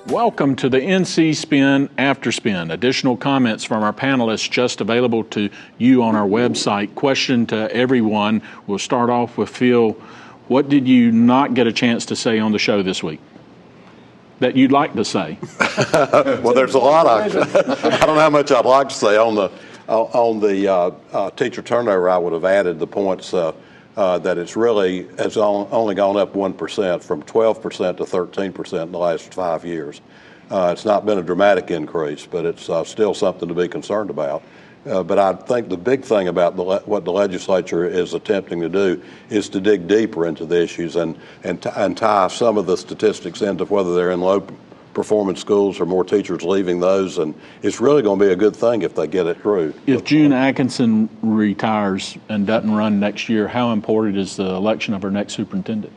Welcome to the NC Spin After Spin. Additional comments from our panelists just available to you on our website. Question to everyone. We'll start off with Phil. What did you not get a chance to say on the show this week that you'd like to say? Well, there's a lot. I don't know how much I'd like to say on the teacher turnover. I would have added the points that it's really has only gone up 1% from 12% to 13% in the last 5 years. It's not been a dramatic increase, but it's still something to be concerned about. But I think the big thing about what the legislature is attempting to do is to dig deeper into the issues and tie some of the statistics into whether they're in low performance schools or more teachers leaving those, and it's really going to be a good thing if they get it through. If June Atkinson retires and doesn't run next year, how important is the election of our next superintendent?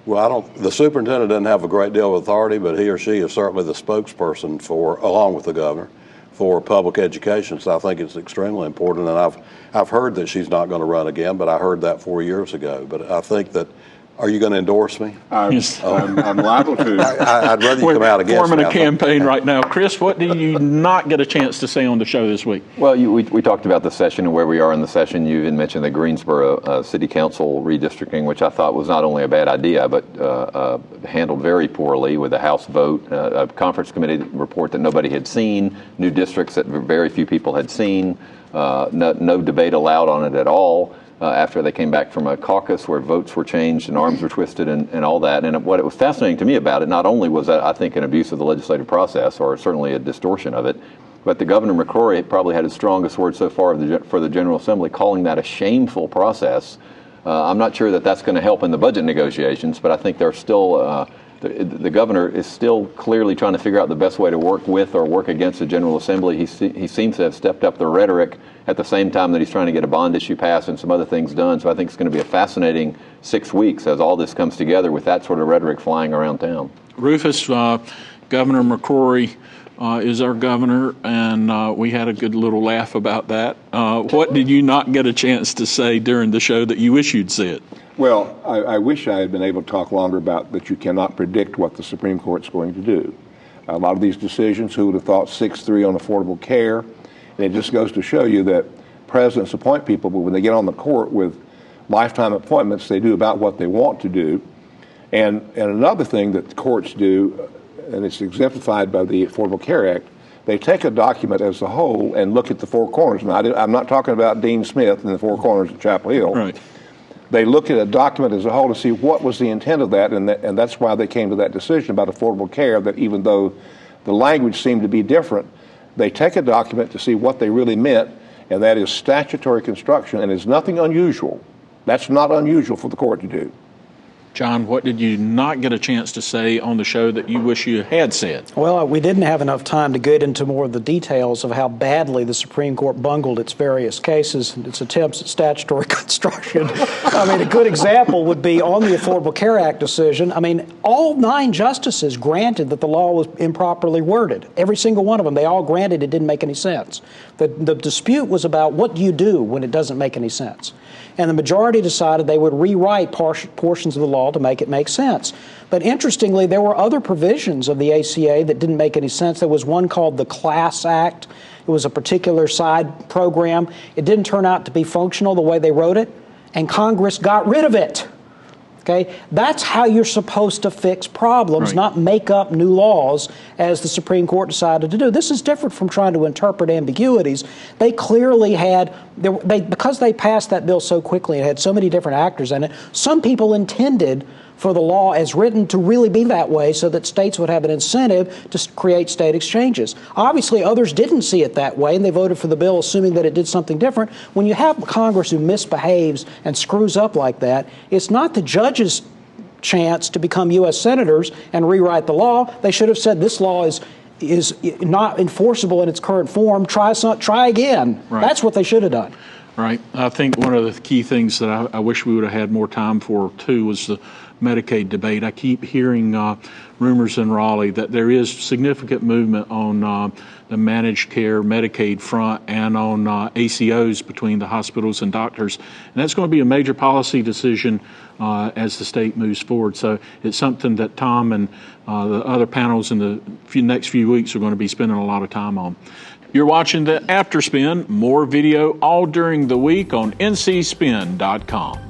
Well, the superintendent doesn't have a great deal of authority, but he or she is certainly the spokesperson along with the governor, for public education. So I think it's extremely important, and I've heard that she's not going to run again, but I heard that 4 years ago. But I think that. Are you going to endorse me? I'm liable to. I'd rather you come out against me. Forming a campaign right now. Chris, what did you not get a chance to say on the show this week? Well, we talked about the session and where we are in the session. You even mentioned the Greensboro City Council redistricting, which I thought was not only a bad idea, but handled very poorly with a House vote, a conference committee report that nobody had seen, new districts that very few people had seen, no debate allowed on it at all. After they came back from a caucus where votes were changed and arms were twisted and all that. And what it was fascinating to me about it, not only was that, I think, an abuse of the legislative process, or certainly a distortion of it, but the Governor McCrory probably had his strongest word so far for the General Assembly, calling that a shameful process. I'm not sure that that's going to help in the budget negotiations, but I think there's still the governor is still clearly trying to figure out the best way to work with or work against the General Assembly. He seems to have stepped up the rhetoric at the same time that he's trying to get a bond issue passed and some other things done. So I think it's going to be a fascinating 6 weeks as all this comes together with that sort of rhetoric flying around town. Rufus, Governor McCrory is our governor, and we had a good little laugh about that. What did you not get a chance to say during the show that you wish you'd said? Well, I wish I had been able to talk longer about that you cannot predict what the Supreme Court's going to do. A lot of these decisions, who would have thought 6-3 on affordable care? And it just goes to show you that presidents appoint people, but when they get on the court with lifetime appointments, they do about what they want to do. And another thing that the courts do, and it's exemplified by the Affordable Care Act, they take a document as a whole and look at the four corners. Now, I'm not talking about Dean Smith and the four corners of Chapel Hill. Right. They look at a document as a whole to see what was the intent of that, and that's why they came to that decision about affordable care, that even though the language seemed to be different, they take a document to see what they really meant, and that is statutory construction, and it's nothing unusual. That's not unusual for the court to do. John, what did you not get a chance to say on the show that you wish you had said? Well, we didn't have enough time to get into more of the details of how badly the Supreme Court bungled its various cases and its attempts at statutory construction. I mean, a good example would be on the Affordable Care Act decision. I mean, all 9 justices granted that the law was improperly worded. Every single one of them, they all granted it didn't make any sense. The dispute was about what do you do when it doesn't make any sense. And the majority decided they would rewrite portions of the law to make it make sense. But interestingly, there were other provisions of the ACA that didn't make any sense. There was one called the Class Act. It was a particular side program. It didn't turn out to be functional the way they wrote it, and Congress got rid of it. Okay? That's how you're supposed to fix problems, right, not make up new laws as the Supreme Court decided to do. This is different from trying to interpret ambiguities. They clearly had, because they passed that bill so quickly and had so many different actors in it, some people intended for the law as written to really be that way so that states would have an incentive to create state exchanges. Obviously, others didn't see it that way, and they voted for the bill assuming that it did something different. When you have Congress who misbehaves and screws up like that, it's not the judges' chance to become U.S. senators and rewrite the law. They should have said this law is not enforceable in its current form. Try again. Right. That's what they should have done. Right. I think one of the key things that I wish we would have had more time for, too, was Medicaid debate. I keep hearing rumors in Raleigh that there is significant movement on the managed care Medicaid front and on ACOs between the hospitals and doctors. And that's going to be a major policy decision as the state moves forward. So it's something that Tom and the other panels in the next few weeks are going to be spending a lot of time on. You're watching the After Spin. More video all during the week on ncspin.com.